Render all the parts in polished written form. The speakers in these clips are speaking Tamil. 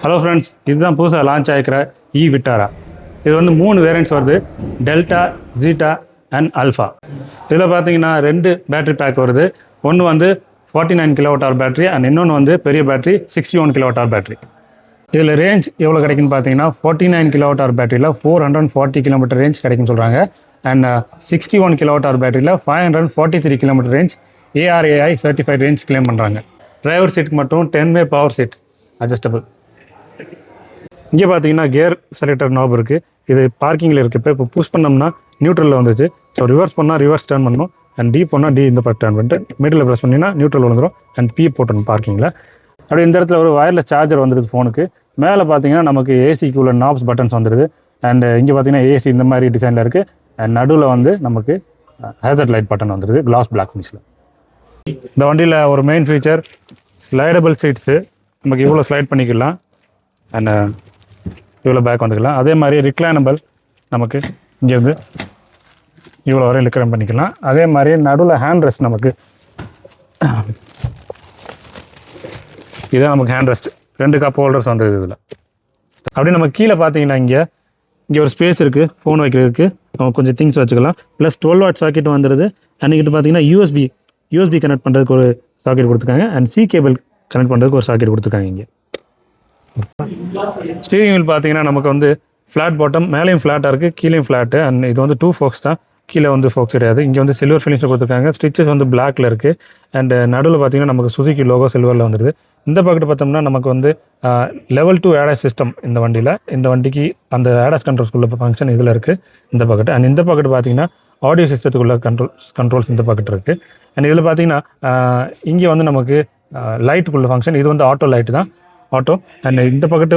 ஹலோ ஃப்ரெண்ட்ஸ், இதுதான் புதுசாக லான்ச் ஆகிக்கிற விட்டாரா. இது வந்து 3 வேரியன்ட்ஸ் வருது: டெல்டா, ஜீட்டா அண்ட் அல்ஃபா. இதில் பார்த்தீங்கன்னா 2 பேட்டரி பேக் வருது. ஒன்று வந்து 49 kWh பேட்டரி அண்ட் இன்னொன்று வந்து பெரிய பேட்டரி 61 kWh பேட்டரி. இதில் ரேஞ்ச் எவ்வளோ கிடைக்குன்னு பார்த்தீங்கன்னா 49 kWh பேட்டரியில் 440 km ரேஞ்ச் கிடைக்குன்னு சொல்கிறாங்க. அண்ட் 61 kWh பேட்டரியில் 543 km range ARAI certified range claim பண்ணுறாங்க. டிரைவர் சீட்டுக்கு மட்டும் 10 way பவர் சீட் அட்ஜஸ்டபிள். இங்கே பார்த்தீங்கன்னா கியர் செலக்டர் நாப் இருக்குது. இது பார்க்கிங்கில் இருக்குது. இப்போ புஷ் பண்ணோம்னா நியூட்ரலில் வந்துச்சு. ஸோ ரிவர்ஸ் பண்ணால் ரிவர்ஸ் டர்ன் பண்ணணும். அண்ட் டி பண்ணால் டி இந்த பக்கம் டர்ன் பண்ணிட்டு மிடில் ப்ரெஸ் பண்ணிங்கன்னா நியூட்ரல் வந்துடும். அண்ட் பி போட்டணும் பார்க்கிங்கில். அப்படி இந்த இடத்துல ஒரு வயர்லெஸ் சார்ஜர் வந்துடுது ஃபோனுக்கு. மேலே பார்த்தீங்கன்னா நமக்கு ஏசிக்கு உள்ள நாப்ஸ் பட்டன்ஸ் வந்துடுது. அண்ட் இங்கே பார்த்தீங்கன்னா ஏசி இந்த மாதிரி டிசைனில் இருக்குது. அண்ட் நடுவில் வந்து நமக்கு ஹேசர்ட் லைட் பட்டன் வந்துடுது கிளாஸ் பிளாக் ஃபினிஷில். இந்த வண்டியில் ஒரு மெயின் ஃபீச்சர் ஸ்லைடபிள் சீட்ஸு. நமக்கு இவ்வளோ ஸ்லைட் பண்ணிக்கலாம். அண்ட் இவ்வளோ பேக் வந்துக்கலாம். அதே மாதிரி ரிக்ளைனபிள், நமக்கு இங்கேருந்து இவ்வளோ வரையும் ரிக்ளைன் பண்ணிக்கலாம். அதே மாதிரி நடுவில் ஹேண்ட் ரெஸ்ட், நமக்கு இதுதான் நமக்கு ஹேண்ட் ரெஸ்ட். 2 கப் ஹோல்டர்ஸ் வந்துடுது இதில். அப்படியே நம்ம கீழே பார்த்தீங்கன்னா இங்கே ஒரு ஸ்பேஸ் இருக்குது ஃபோன் வைக்கிறதுக்கு. நம்ம கொஞ்சம் திங்ஸ் வச்சுக்கலாம். ப்ளஸ் 12 வாட் சாக்கெட் வந்துடுது. அன்றைக்கிட்ட பார்த்தீங்கன்னா யூஎஸ்பி கனெக்ட் பண்ணுறதுக்கு ஒரு சாக்கெட் கொடுத்துருக்காங்க. அண்ட் சி கேபிள் கனெக்ட் பண்ணுறதுக்கு ஒரு சாக்கெட் கொடுத்துருக்காங்க. இங்கே ஸ்டீரிங் வீல் பார்த்தீங்கன்னா நமக்கு வந்து ஃப்ளாட் பாட்டம், மேலேயும் ஃப்ளாட்டாக இருக்குது, கீழேயும் ஃப்ளாட்டு. அண்ட் இது வந்து 2 ஃபோக்ஸ் தான், கீழே வந்து ஃபோக்ஸ் கிடையாது. இங்கே வந்து சில்வர் ஃபினிஷில் கொடுத்துருக்காங்க. ஸ்டிச்சஸ் வந்து பிளாக்ல இருக்குது. அண்ட் நடுவில் பார்த்தீங்கன்னா நமக்கு சுசுகி லோகோ சில்வரில் வந்துடுது. இந்த பக்கெட் பார்த்தோம்னா நமக்கு வந்து level 2 ADAS சிஸ்டம் இந்த வண்டியில். இந்த வண்டிக்கு அந்த ADAS கண்ட்ரோல்ஸ்குள்ள ஃபங்க்ஷன் இதில் இருக்குது இந்த பக்கெட். அண்ட் இந்த பக்கெட் பார்த்தீங்கன்னா ஆடியோ சிஸ்டத்துக்குள்ள கண்ட்ரோல்ஸ் இந்த பக்கெட் இருக்குது. அண்ட் இதில் பார்த்தீங்கன்னா இங்கே வந்து நமக்கு லைட்டுக்குள்ள ஃபங்க்ஷன். இது வந்து ஆட்டோ லைட்டு தான், ஆட்டோ. அண்ட் இந்த பக்கத்து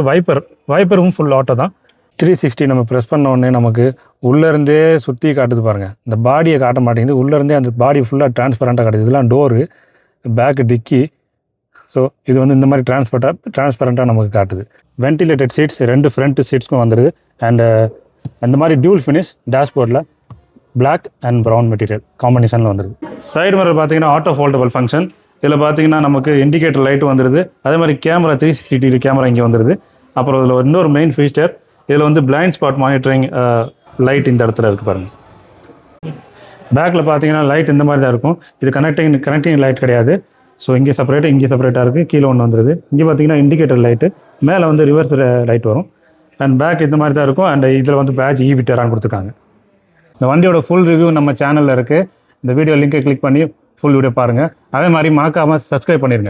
வைப்பரும் ஃபுல் ஆட்டோ தான். 360 நம்ம ப்ரெஸ் பண்ண உடனே நமக்கு உள்ளேருந்தே சுற்றி காட்டுது பாருங்கள். இந்த பாடியை காட்ட மாட்டேங்குது. உள்ளேருந்தே அந்த பாடி ஃபுல்லாக டிரான்ஸ்பரண்ட்டாக காட்டுது. இதெல்லாம் டோரு, பேக்கு டிக்கி. ஸோ இது வந்து இந்த மாதிரி டிரான்ஸ்பரண்ட்டாக நமக்கு காட்டுது. வென்டிலேட்டட் சீட்ஸ் 2 ஃப்ரண்ட் சீட்ஸ்க்கும் வந்துடுது. அண்டு அந்த மாதிரி டியூல் ஃபினிஷ் டேஷ்போர்டில் பிளாக் அண்ட் ப்ரௌன் மெட்டீரியல் காம்பினேஷனில் வந்துடுது. சைடு மிரர் பார்த்தீங்கன்னா ஆட்டோ ஃபோல்டபுள் ஃபங்க்ஷன். இதில் பார்த்தீங்கன்னா நமக்கு இண்டிகேட்டர் லைட்டு வந்துடுது. அதே மாதிரி கேமரா 360 டிகிரி கேமரா இங்கே வந்துடுது. அப்புறம் இதில் இன்னொரு மெயின் ஃபீச்சர், இதில் வந்து பிளைண்ட் ஸ்பாட் மானிட்டரிங் லைட் இந்த இடத்துல இருக்குது பாருங்கள். பேக்கில் பார்த்தீங்கன்னா லைட் இந்த மாதிரி தான் இருக்கும். இது கனெக்டிங் லைட் கிடையாது. ஸோ இங்கே செப்பரேட்டாக இருக்குது. கீழே ஒன்று வந்துடுது. இங்கே பார்த்தீங்கன்னா இண்டிகேட்டர் லைட்டு, மேலே வந்து ரிவர்ஸ் லைட் வரும். அண்ட் பேக் இந்த மாதிரி தான் இருக்கும். அண்ட் இதில் வந்து பேட்ச் விட்டாரான்னு கொடுத்துருக்காங்க. இந்த வண்டியோட ஃபுல் ரிவ்யூ நம்ம சேனலில் இருக்குது. இந்த வீடியோ லிங்கை கிளிக் பண்ணி ஃபுல் வீடியோ பாருங்கள். அதே மாதிரி மறக்காமல் சப்ஸ்கிரைப் பண்ணிடுங்க.